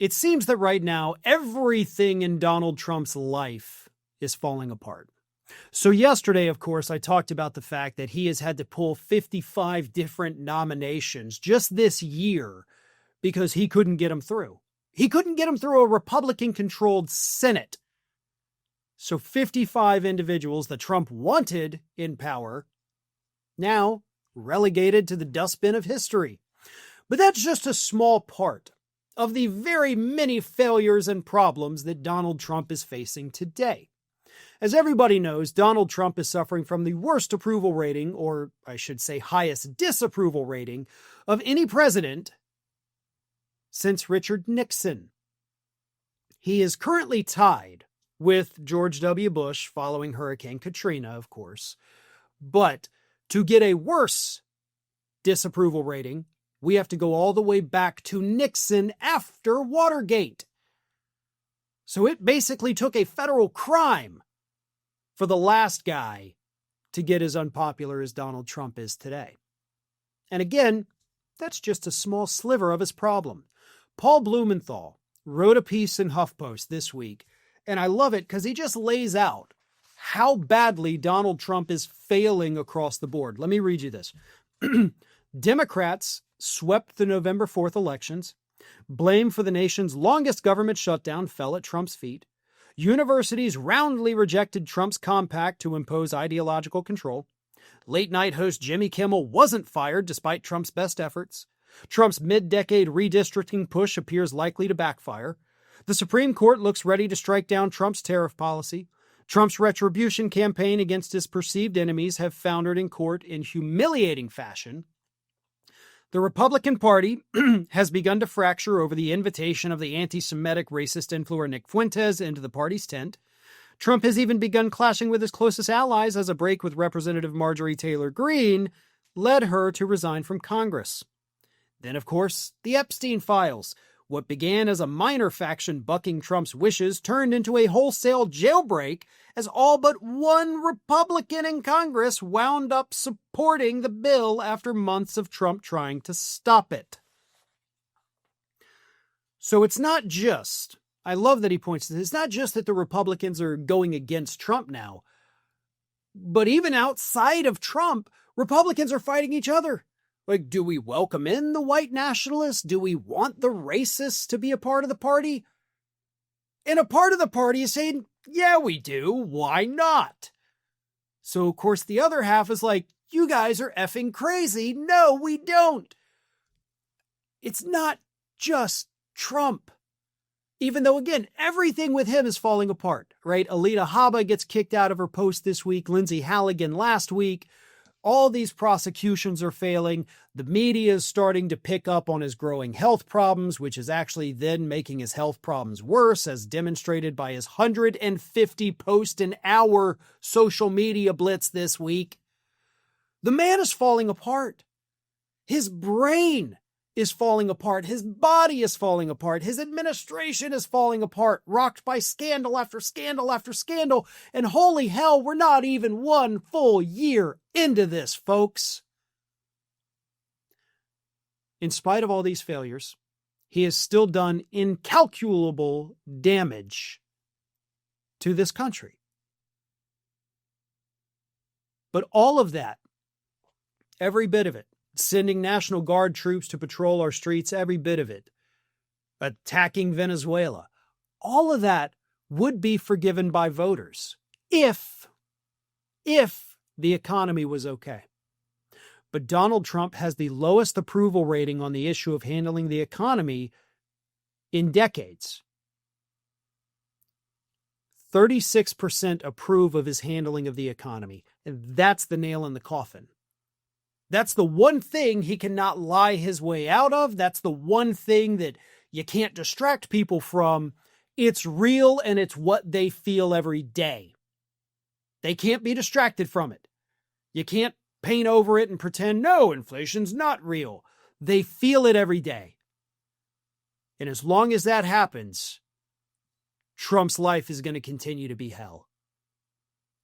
It seems that right now, everything in Donald Trump's life is falling apart. So yesterday, of course, I talked about the fact that he has had to pull 55 different nominations just this year because he couldn't get them through. He couldn't get them through a Republican-controlled Senate. So 55 individuals that Trump wanted in power, now relegated to the dustbin of history. But that's just a small part of the very many failures and problems that Donald Trump is facing today. As everybody knows, Donald Trump is suffering from the worst approval rating, or I should say highest disapproval rating, of any president since Richard Nixon. He is currently tied with George W. Bush following Hurricane Katrina, of course. But to get a worse disapproval rating, we have to go all the way back to Nixon after Watergate. So it basically took a federal crime for the last guy to get as unpopular as Donald Trump is today. And again, that's just a small sliver of his problem. Paul Blumenthal wrote a piece in HuffPost this week, and I love it because he just lays out how badly Donald Trump is failing across the board. Let me read you this. Democrats swept the November 4th elections. Blame for the nation's longest government shutdown fell at Trump's feet. Universities roundly rejected Trump's compact to impose ideological control. Late-night host Jimmy Kimmel wasn't fired despite Trump's best efforts. Trump's mid-decade redistricting push appears likely to backfire. The Supreme Court looks ready to strike down Trump's tariff policy. Trump's retribution campaign against his perceived enemies have foundered in court in humiliating fashion. The Republican Party has begun to fracture over the invitation of the anti-Semitic racist influencer Nick Fuentes into the party's tent. Trump has even begun clashing with his closest allies as a break with Representative Marjorie Taylor Greene led her to resign from Congress. Then, of course, the Epstein files. What began as a minor faction bucking Trump's wishes turned into a wholesale jailbreak as all but one Republican in Congress wound up supporting the bill after months of Trump trying to stop it. So it's not just, I love that he points to this, it's not just that the Republicans are going against Trump now, but even outside of Trump, Republicans are fighting each other. Like, do we welcome in the white nationalists? Do we want the racists to be a part of the party? And a part of the party is saying, yeah, we do. Why not? So, of course, the other half is like, you guys are effing crazy. No, we don't. It's not just Trump. Even though, again, everything with him is falling apart, right? Alita Habba gets kicked out of her post this week. Lindsay Halligan last week. All these prosecutions are failing. The media is starting to pick up on his growing health problems, which is actually then making his health problems worse, as demonstrated by his 150 post an hour social media blitz this week. The man is falling apart. His brain is falling apart. His body is falling apart. His administration is falling apart, rocked by scandal after scandal after scandal. And holy hell, we're not even one full year into this, folks. In spite of all these failures, he has still done incalculable damage to this country. But all of that, every bit of it, sending National Guard troops to patrol our streets, every bit of it, attacking Venezuela, all of that would be forgiven by voters if the economy was okay. But Donald Trump has the lowest approval rating on the issue of handling the economy in decades. 36% approve of his handling of the economy, and that's the nail in the coffin. That's the one thing he cannot lie his way out of. That's the one thing that you can't distract people from. It's real and it's what they feel every day. They can't be distracted from it. You can't paint over it and pretend, no, inflation's not real. They feel it every day. And as long as that happens, Trump's life is going to continue to be hell.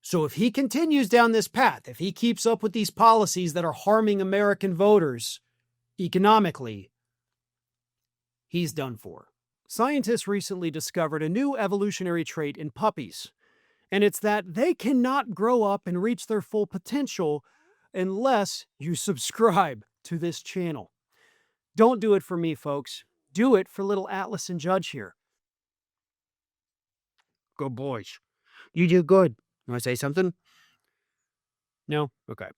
So if he continues down this path, if he keeps up with these policies that are harming American voters economically, he's done for. Scientists recently discovered a new evolutionary trait in puppies, and it's that they cannot grow up and reach their full potential unless you subscribe to this channel. Don't do it for me, folks. Do it for little Atlas and Judge here. Good boys. You do good. You want to say something? No? Okay.